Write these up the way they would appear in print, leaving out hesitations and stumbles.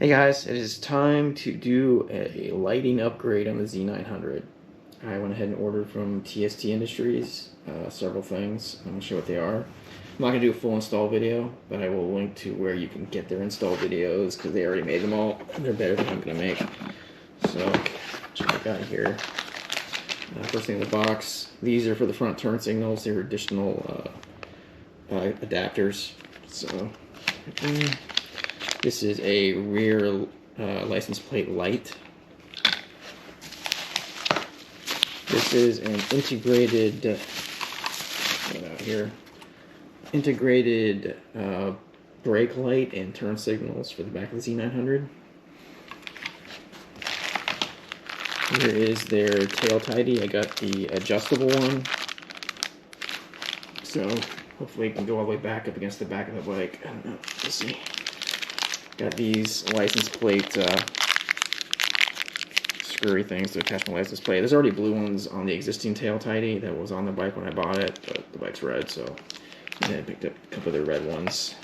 Hey guys, it is time to do a lighting upgrade on the Z900. I went ahead and ordered from TST Industries several things. I'm going to show what they are. I'm not going to do a full install video, but I will link to where you can get their install videos because they already made them all. They're better than I'm going to make. So, check what I got here. First thing in the box, these are for the front turn signals. They're additional adapters. So, this is a rear license plate light. This is an integrated, integrated brake light and turn signals for the back of the Z900. Here is their tail tidy. I got the adjustable one, so hopefully it can go all the way back up against the back of the bike. I don't know. We'll see. Got these license plate screwy things to attach my license plate. There's already blue ones on the existing tail tidy that was on the bike when I bought it, but the bike's red, so I picked up a couple of their red ones.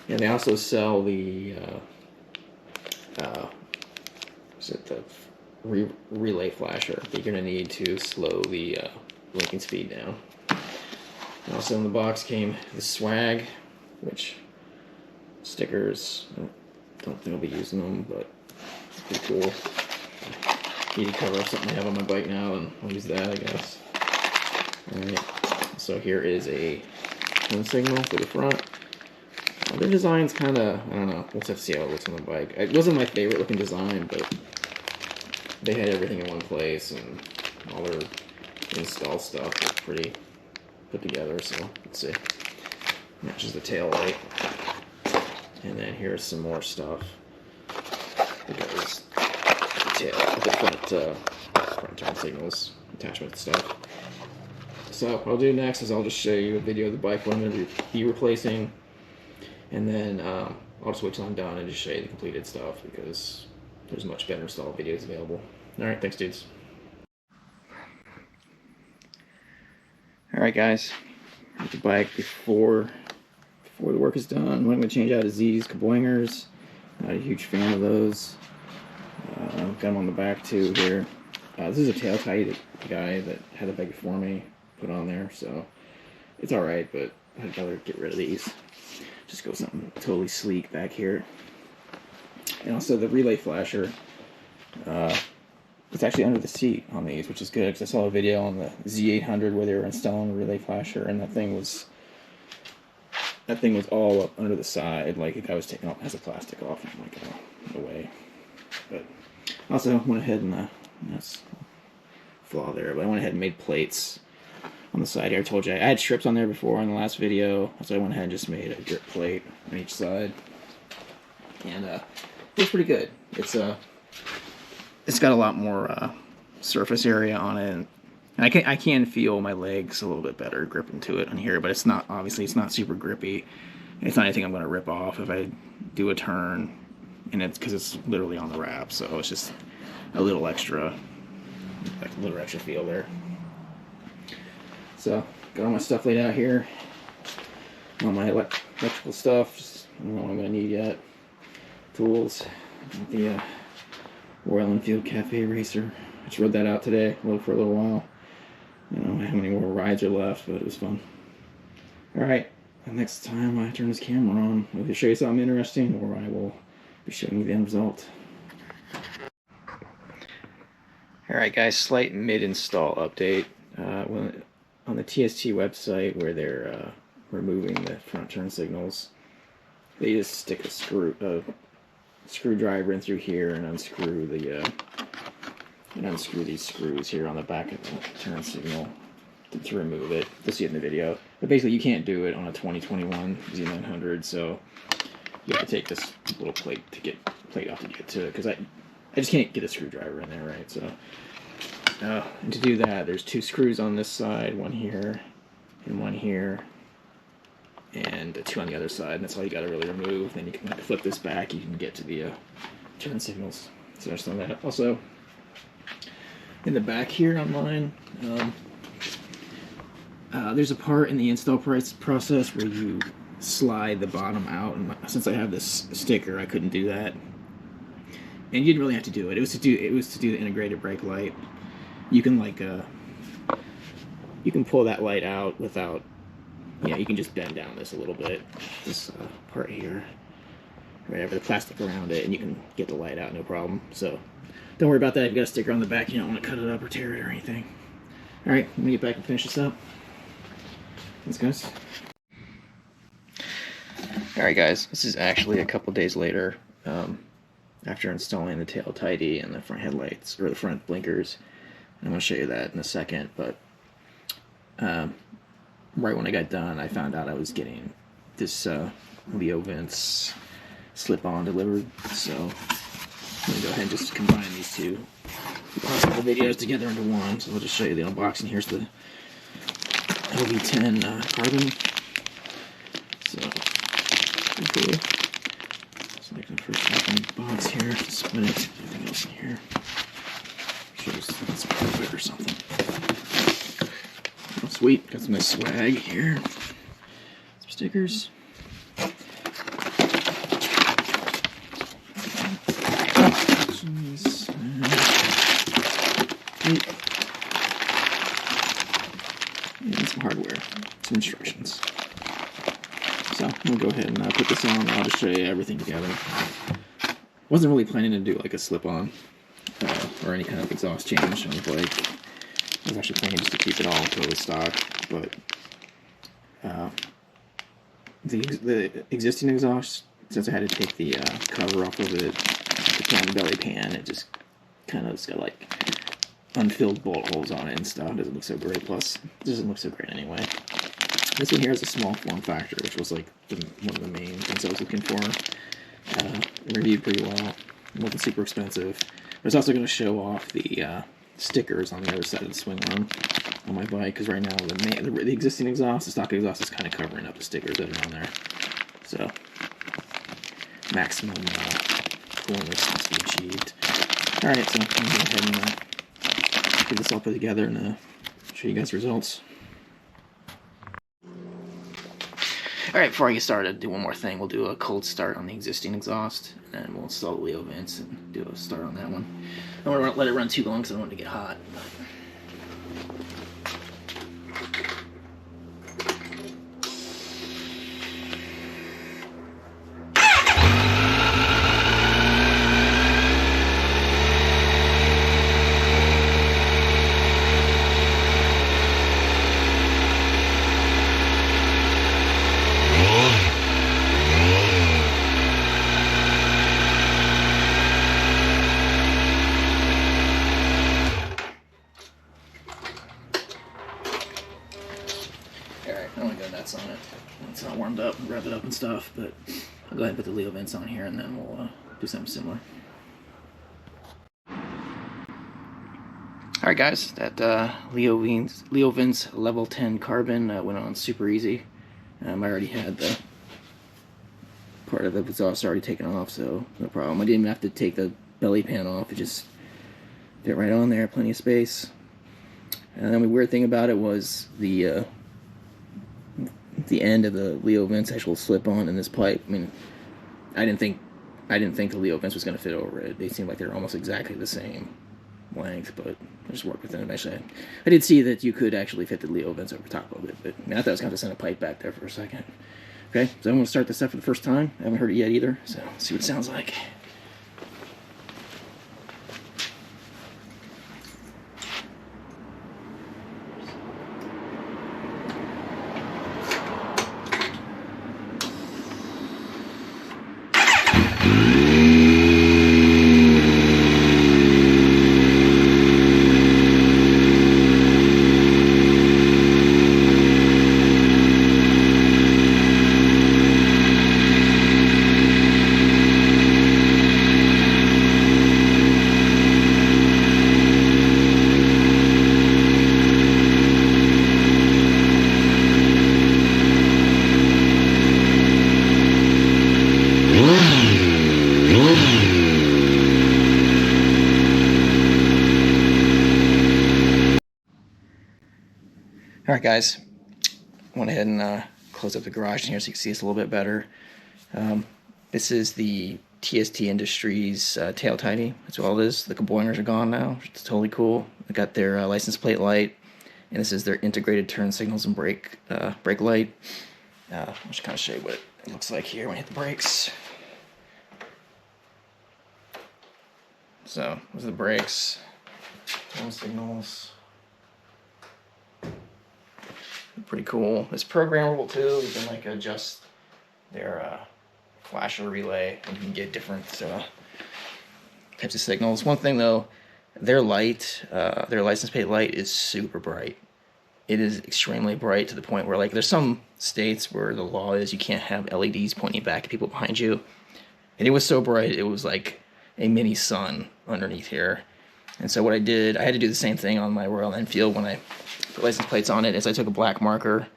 And they also sell the relay flasher that you're going to need to slow the blinking speed down. And also in the box came the swag, which stickers, I don't think I'll be using them, but it's pretty cool. Need to cover up something I have on my bike now, and I'll use that, I guess. Alright, so here is a turn signal for the front. Their design's kind of, I don't know, we'll have to see how it looks on the bike. It wasn't my favorite looking design, but they had everything in one place, and all their install stuff was pretty put together, so let's see. Matches the tail light. And then here's some more stuff. It goes the front turn signals, attachment stuff. So what I'll do next is I'll just show you a video of the bike what I'm going to be replacing, and then I'll just wait till I'm done and just show you the completed stuff because there's much better install videos available. Alright, thanks dudes. Alright guys, here's the bike before the work is done. I'm going to change out Z's Kaboingers. Not a huge fan of those. Got them on the back too here. This is a tail tidy that the guy that had the bike before me put on there, so it's alright, but I'd rather get rid of these. Just go something totally sleek back here. And also the relay flasher, it's actually under the seat on these, which is good because I saw a video on the Z800 where they were installing a relay flasher, and that thing was all up under the side, like the guy was taking all kinds of plastic off. I'm like, oh, no way. But also went ahead and that's a flaw there, but I went ahead and made plates on the side here. I told you I had strips on there before on the last video, so I went ahead and just made a grip plate on each side, and it's pretty good. It's got a lot more surface area on it, and I can feel my legs a little bit better gripping to it on here, but it's not, obviously it's not super grippy. It's not anything I'm going to rip off if I do a turn, and it's because it's literally on the wrap, so it's just a little extra, like a little extra feel there. So got all my stuff laid out here, all my electrical stuff. Just, I don't know what I'm going to need yet. Tools, the Royal Enfield Cafe Racer. I just rode that out today, rode for a little while. I don't know how many more rides are left, but it was fun. Alright, next time I turn this camera on, I'll either show you something interesting, or I will be showing you the end result. Alright guys, slight mid-install update. On the TST website where they're removing the front turn signals, they just stick a screwdriver in through here and unscrew these screws here on the back of the turn signal to remove it. You'll see it in the video. But basically you can't do it on a 2021 Z900, so you have to take this little plate off to get to it, because I just can't get a screwdriver in there, right? So and to do that, there's two screws on this side, one here and one here, and two on the other side, and that's all you got to really remove. Then you can flip this back, you can get to the turn signals. So there's some of that. Also, in the back here on mine, there's a part in the install process where you slide the bottom out, and since I have this sticker, I couldn't do that. And you didn't really have to do it. It was to do the integrated brake light. You can like you can pull that light out without, yeah, you can just bend down this a little bit, this part here, right over the plastic around it, and you can get the light out no problem. So don't worry about that. If you've got a sticker on the back, you don't want to cut it up or tear it or anything. All right, let me get back and finish this up. Thanks, guys. All right, guys, this is actually a couple days later, after installing the tail tidy and the front headlights, or the front blinkers. I'm going to show you that in a second, but right when I got done, I found out I was getting this Leo Vince slip-on delivered, so I'm going to go ahead and just combine these two possible videos together into one. So I'll just show you the unboxing. Here's the LV10 Carbon. So, cool. So like the first open box here, split it, everything else in here. Shows it's perfect or something. Oh, sweet, got some nice swag here. Some stickers. And some hardware, some instructions. So I'm gonna go ahead and put this on. I'll just show you everything together. Wasn't really planning to do like a slip-on or any kind of exhaust change on the bike. I was actually planning just to keep it all totally stock, but the existing exhaust, since I had to take the cover off of it, the pan belly pan, it just kind of got like unfilled bolt holes on it and stuff. It doesn't look so great. Plus, it doesn't look so great anyway. This one here has a small form factor, which was like one of the main things I was looking for. Reviewed pretty well. It wasn't super expensive. But it's also going to show off the stickers on the other side of the swing arm on my bike, because right now the existing exhaust, the stock exhaust, is kind of covering up the stickers that are on there. So maximum coolness must be achieved. All right, so I'm going to go ahead and get this all put together and show you guys the results. Alright, before I get started, do one more thing. We'll do a cold start on the existing exhaust, and then we'll install the Leo Vince and do a start on that one. I don't want to let it run too long because I don't want it to get hot. On it. It's not warmed up, rev it up and stuff, but I'll go ahead and put the Leo Vince on here and then we'll do something similar. Alright guys, that Leo Vince Level 10 Carbon went on super easy. I already had the part of the exhaust already taken off, so no problem. I didn't even have to take the belly pan off, it just fit right on there, plenty of space. And then the weird thing about it was the end of the Leo Vince actual slip-on in this pipe. I mean, I didn't think the Leo Vince was going to fit over it. They seemed like they're almost exactly the same length, but I just worked with them. Actually, I did see that you could actually fit the Leo Vince over top of it, but I mean, I thought I was going to send a pipe back there for a second. Okay, so I'm going to start this up for the first time. I haven't heard it yet either, so let's see what it sounds like. Alright guys, went ahead and close up the garage in here so you can see this a little bit better. This is the TST Industries tail tidy. That's all it is. The comboiners are gone now. It's totally cool. They got their license plate light, and this is their integrated turn signals and brake light. I'll just kind of show you what it looks like here when I hit the brakes. So, those are the brakes, turn signals. Pretty cool. It's programmable too. You can like adjust their flasher relay, and you can get different types of signals. One thing though, their light, their license plate light is super bright. It is extremely bright to the point where, like, there's some states where the law is you can't have LEDs pointing back at people behind you. And it was so bright, it was like a mini sun underneath here. And so what I did, I had to do the same thing on my Royal Enfield when I put license plates on it, is I took a black marker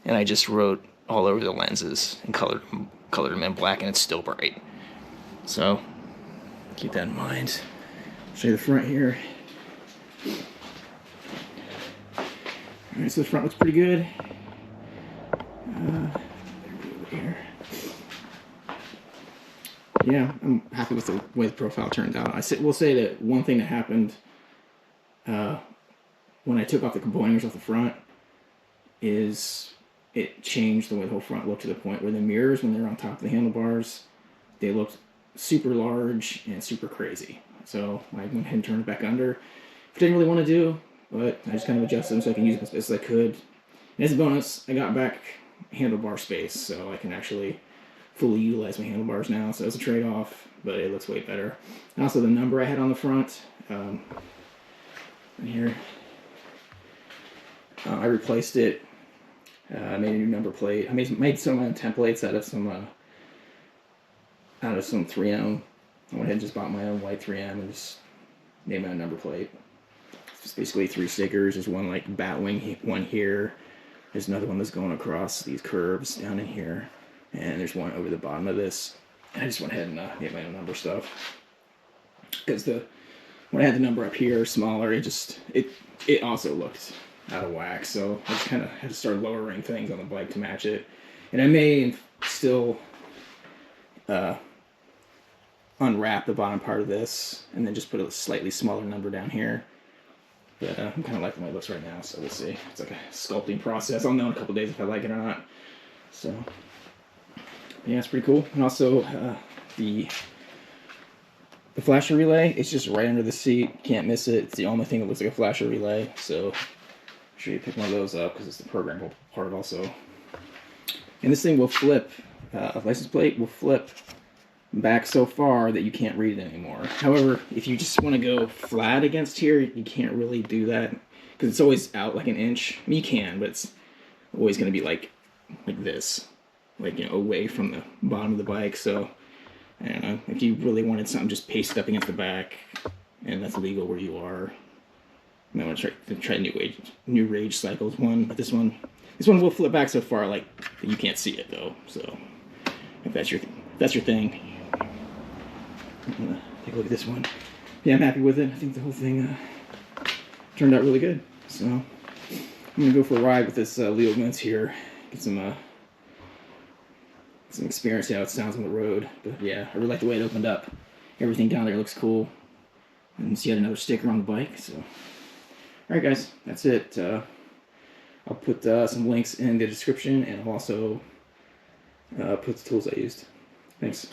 and I just wrote all over the lenses and colored them in black, and it's still bright. So keep that in mind. Show you the front here. Alright, so the front looks pretty good. Here. Yeah, I'm happy with the way the profile turned out. We'll say that one thing that happened when I took off the comboiners off the front is it changed the way the whole front looked, to the point where the mirrors, when they're on top of the handlebars, they looked super large and super crazy. So I went ahead and turned it back under, which I didn't really want to do, but I just kind of adjusted them so I can use them as best as I could. And as a bonus, I got back handlebar space, so I can actually fully utilize my handlebars now. So it's a trade-off, but it looks way better. And also the number I had on the front, right here, I replaced it. I made a new number plate. I made some of my own templates out of some 3M. I went ahead and just bought my own white 3M and just made my own number plate. It's just basically 3 stickers. There's one like bat wing, one here. There's another one that's going across these curves down in here, and there's one over the bottom of this. And I just went ahead and made my own number stuff, because when I had the number up here smaller, it also looked out of whack. So I just kind of had to start lowering things on the bike to match it. And I may still unwrap the bottom part of this and then just put a slightly smaller number down here. But I'm kind of liking the way it looks right now, so we'll see. It's like a sculpting process. I'll know in a couple days if I like it or not. So yeah, it's pretty cool. And also the flasher relay, it's just right under the seat. Can't miss it. It's the only thing that looks like a flasher relay. So I'm sure you pick one of those up, because it's the programmable part also. And this thing will flip. A license plate will flip back so far that you can't read it anymore. However, if you just want to go flat against here, you can't really do that, because it's always out like an inch. I mean, you can, but it's always going to be like this, like, you know, away from the bottom of the bike. So I don't know, if you really wanted something just pasted up against the back, and that's legal where you are, you might want to try new rage cycles one. But this one will flip back so far like that you can't see it though. So if that's your thing, take a look at this one. Yeah, I'm happy with it. I think the whole thing turned out really good. So I'm gonna go for a ride with this Leo Vince here, get some experience, see how it sounds on the road. But yeah, I really like the way it opened up. Everything down there looks cool. And see, yet another sticker on the bike. So, all right, guys, that's it. I'll put some links in the description, and I'll also put the tools I used. Thanks.